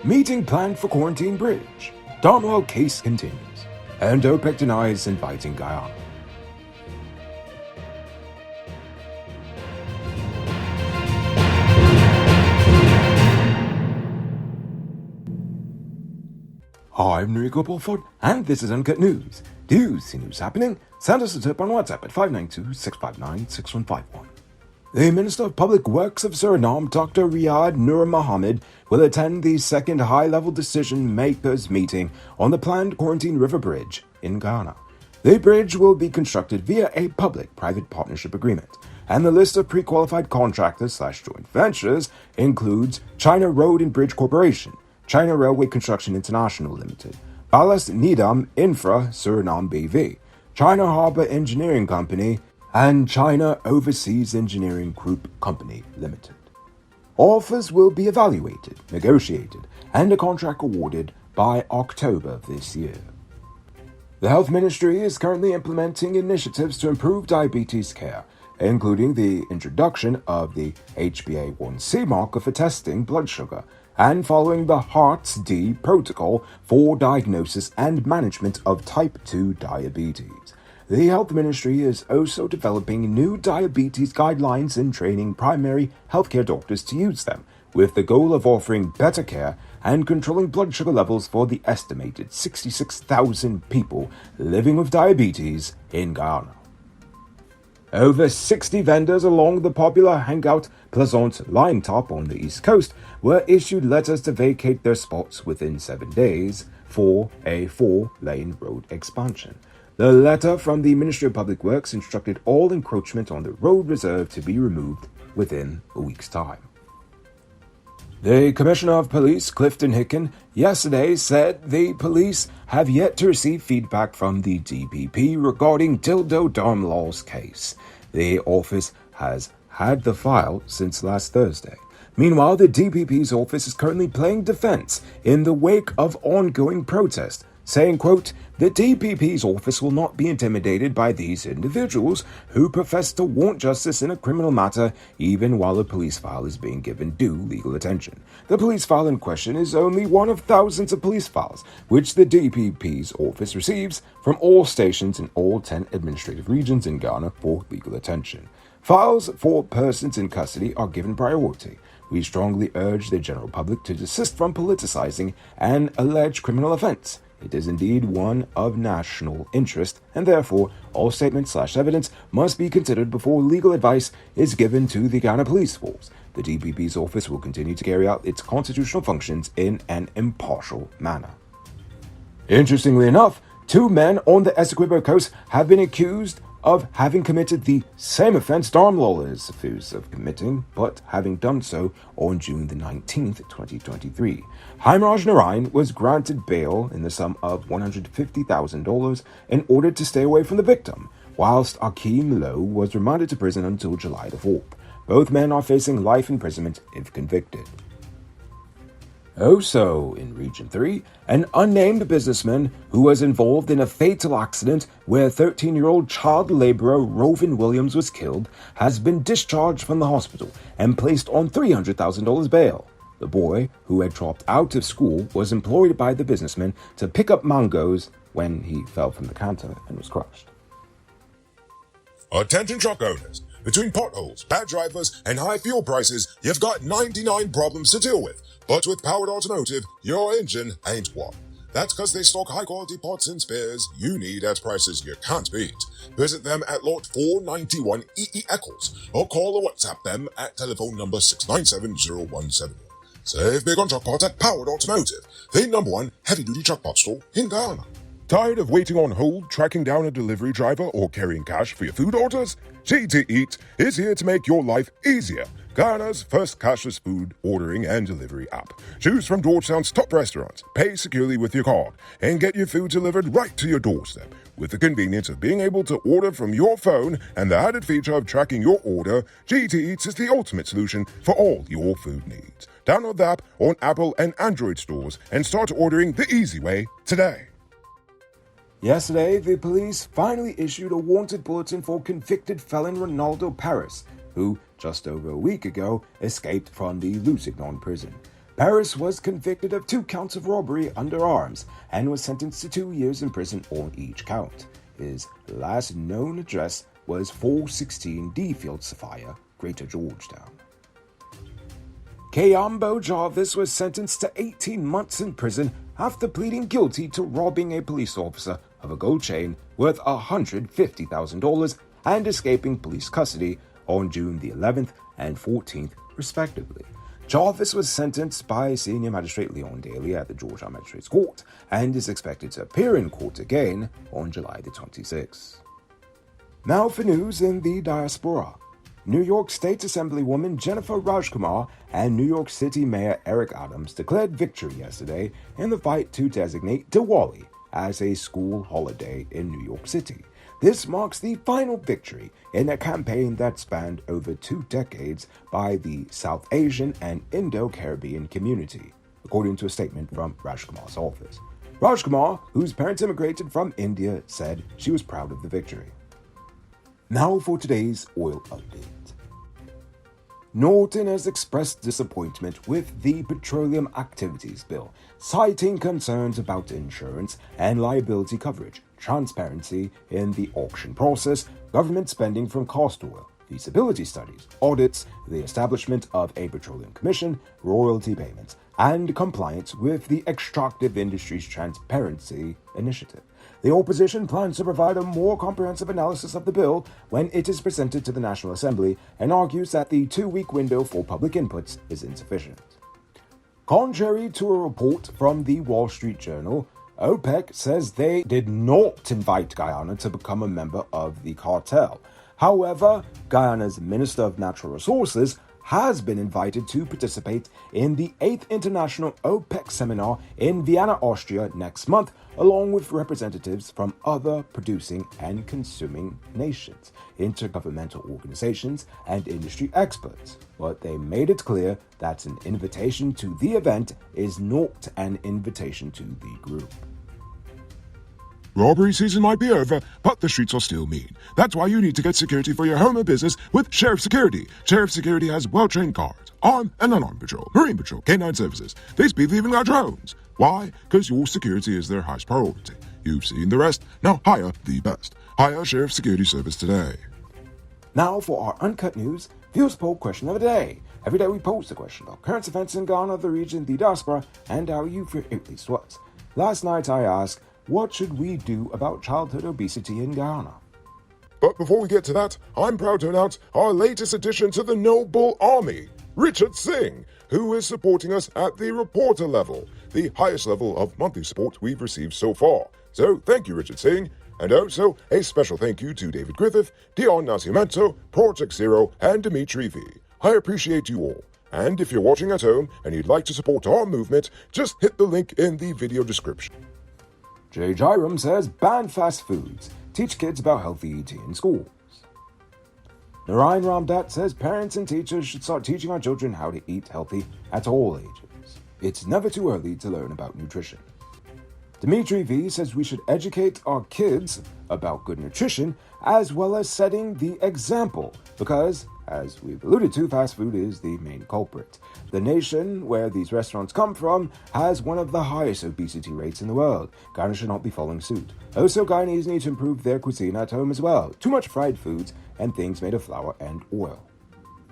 Meeting planned for Quarantine Bridge. Darmwell case continues. And OPEC denies inviting Guyana. Hi, I'm Enrico Bulford, and this is Uncut News. Do you see news happening? Send us a tip on WhatsApp at 592-659-6151. The Minister of Public Works of Suriname, Dr. Riyad Nur Mohammed, will attend the second high-level decision-makers meeting on the planned Quarantine River Bridge in Guyana. The bridge will be constructed via a public-private partnership agreement, and the list of pre-qualified contractors/joint ventures includes China Road and Bridge Corporation, China Railway Construction International Limited, Ballast Nidam Infra Suriname BV, China Harbor Engineering Company, and China Overseas Engineering Group Company Limited. Offers will be evaluated, negotiated, and a contract awarded by October of this year. The Health Ministry is currently implementing initiatives to improve diabetes care, including the introduction of the HbA1c marker for testing blood sugar, and following the Hearts D protocol for diagnosis and management of type 2 diabetes. The Health Ministry is also developing new diabetes guidelines and training primary healthcare doctors to use them, with the goal of offering better care and controlling blood sugar levels for the estimated 66,000 people living with diabetes in Guyana. Over 60 vendors along the popular hangout Plaisance Line Top on the East Coast were issued letters to vacate their spots within 7 days for a 4-lane road expansion. The letter from the Ministry of Public Works instructed all encroachment on the road reserve to be removed within a week's time. The Commissioner of Police, Clifton Hicken, yesterday said the police have yet to receive feedback from the DPP regarding Dildo Darmlaw's case. The office has had the file since last Thursday. Meanwhile, the DPP's office is currently playing defense in the wake of ongoing protest, saying, quote, "The DPP's office will not be intimidated by these individuals who profess to want justice in a criminal matter even while a police file is being given due legal attention. The police file in question is only one of thousands of police files which the DPP's office receives from all stations in all 10 administrative regions in Ghana for legal attention. Files for persons in custody are given priority. We strongly urge the general public to desist from politicizing an alleged criminal offense. It is indeed one of national interest, and therefore all statements/evidence must be considered before legal advice is given to the Ghana Police Force. The DPP's office will continue to carry out its constitutional functions in an impartial manner." Interestingly enough, 2 men on the Essequibo coast have been accused of having committed the same offense Darmlaw is accused of committing, but having done so on June the 19th, 2023. Haimraj Narain was granted bail in the sum of $150,000 in order to stay away from the victim, whilst Akeem Lowe was remanded to prison until July the 4th. Both men are facing life imprisonment if convicted. Also, in Region 3, an unnamed businessman who was involved in a fatal accident where 13-year-old child laborer Rovin Williams was killed has been discharged from the hospital and placed on $300,000 bail. The boy, who had dropped out of school, was employed by the businessman to pick up mangoes when he fell from the counter and was crushed. Attention truck owners. Between potholes, bad drivers, and high fuel prices, you've got 99 problems to deal with. But with Powered Automotive, your engine ain't one. That's because they stock high-quality parts and spares you need at prices you can't beat. Visit them at Lot 491 EE Eccles, or call or WhatsApp them at telephone number 6970171. Save big on truck parts at Powered Automotive, the #1 heavy-duty truck parts store in Guyana. Tired of waiting on hold, tracking down a delivery driver, or carrying cash for your food orders? GT Eat is here to make your life easier. Guyana's first cashless food ordering and delivery app. Choose from Georgetown's top restaurants, pay securely with your card, and get your food delivered right to your doorstep. With the convenience of being able to order from your phone and the added feature of tracking your order, GT Eats is the ultimate solution for all your food needs. Download the app on Apple and Android stores and start ordering the easy way today. Yesterday, the police finally issued a wanted bulletin for convicted felon Ronaldo Paris, who, just over a week ago, escaped from the Lusignan prison. Paris was convicted of 2 counts of robbery under arms and was sentenced to 2 years in prison on each count. His last known address was 416 Defield Sophia, Greater Georgetown. Kayambo Jarvis was sentenced to 18 months in prison after pleading guilty to robbing a police officer of a gold chain worth $150,000 and escaping police custody on June the 11th and 14th, respectively. Jarvis was sentenced by Senior Magistrate Leon Daly at the Georgetown Magistrates Court and is expected to appear in court again on July the 26th. Now for news in the diaspora. New York State Assemblywoman Jennifer Rajkumar and New York City Mayor Eric Adams declared victory yesterday in the fight to designate Diwali as a school holiday in New York City. This marks the final victory in a campaign that spanned over 2 decades by the South Asian and Indo-Caribbean community, according to a statement from Rajkumar's office. Rajkumar, whose parents immigrated from India, said she was proud of the victory. Now for today's oil update. Norton has expressed disappointment with the Petroleum Activities Bill, citing concerns about insurance and liability coverage, transparency in the auction process, government spending from cost oil, feasibility studies, audits, the establishment of a petroleum commission, royalty payments, and compliance with the Extractive Industries Transparency Initiative. The opposition plans to provide a more comprehensive analysis of the bill when it is presented to the National Assembly and argues that the 2-week window for public inputs is insufficient. Contrary to a report from the Wall Street Journal, OPEC says they did not invite Guyana to become a member of the cartel. However, Guyana's Minister of Natural Resources has been invited to participate in the 8th International OPEC Seminar in Vienna, Austria next month, along with representatives from other producing and consuming nations, intergovernmental organizations, and industry experts. But they made it clear that an invitation to the event is not an invitation to the group. Robbery season might be over, but the streets are still mean. That's why you need to get security for your home or business with Sheriff Security. Sheriff Security has well-trained guards, armed and unarmed patrol, marine patrol, canine services. They speed even our drones. Why? Because your security is their highest priority. You've seen the rest. Now hire the best. Hire Sheriff Security Service today. Now for our Uncut News Views Poll Question of the Day. Every day we post a question about current events in Ghana, the region, the diaspora, and how you feel at least was. Last night I asked, what should we do about childhood obesity in Guyana? But before we get to that, I'm proud to announce our latest addition to the Noble Army, Richard Singh, who is supporting us at the reporter level, the highest level of monthly support we've received so far. So thank you, Richard Singh. And also a special thank you to David Griffith, Dion Nascimento, Project Zero, and Dimitri V. I appreciate you all. And if you're watching at home and you'd like to support our movement, just hit the link in the video description. Jay Jairam says ban fast foods, teach kids about healthy eating in schools. Narayan Ramdat says parents and teachers should start teaching our children how to eat healthy at all ages. It's never too early to learn about nutrition. Dimitri V says we should educate our kids about good nutrition as well as setting the example because, as we've alluded to, fast food is the main culprit. The nation where these restaurants come from has one of the highest obesity rates in the world. Ghana should not be following suit. Also, Guyanese need to improve their cuisine at home as well. Too much fried foods and things made of flour and oil.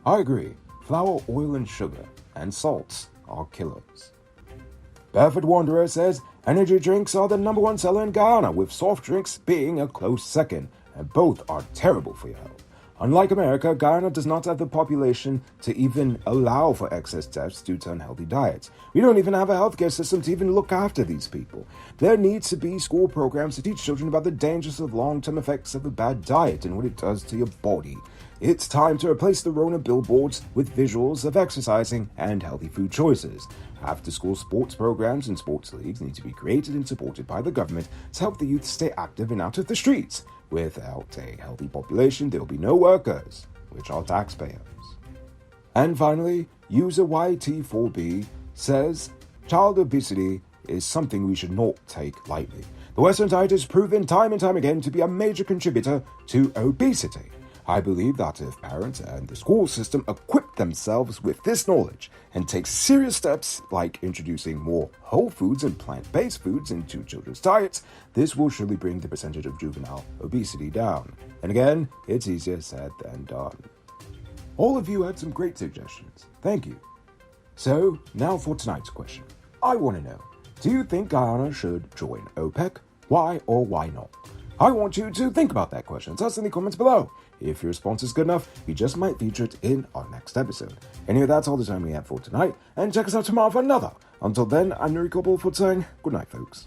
I agree. Flour, oil, and sugar, and salts are killers. Barefoot Wanderer says energy drinks are the #1 seller in Guyana, with soft drinks being a close second, and both are terrible for your health. Unlike America, Guyana does not have the population to even allow for excess deaths due to unhealthy diets. We don't even have a healthcare system to even look after these people. There needs to be school programs to teach children about the dangers of long-term effects of a bad diet and what it does to your body. It's time to replace the Rona billboards with visuals of exercising and healthy food choices. After-school sports programs and sports leagues need to be created and supported by the government to help the youth stay active and out of the streets. Without a healthy population, there will be no workers, which are taxpayers. And finally, user YT4B says, child obesity is something we should not take lightly. The Western diet has proven time and time again to be a major contributor to obesity. I believe that if parents and the school system equip themselves with this knowledge and take serious steps like introducing more whole foods and plant-based foods into children's diets, this will surely bring the percentage of juvenile obesity down. And again, it's easier said than done. All of you had some great suggestions. Thank you. So, now for tonight's question. I want to know, do you think Guyana should join OPEC? Why or why not? I want you to think about that question. Tell us in the comments below. If your response is good enough, we just might feature it in our next episode. Anyway, that's all the time we have for tonight, and check us out tomorrow for another. Until then, I'm Nuri Koppel for saying good night, folks.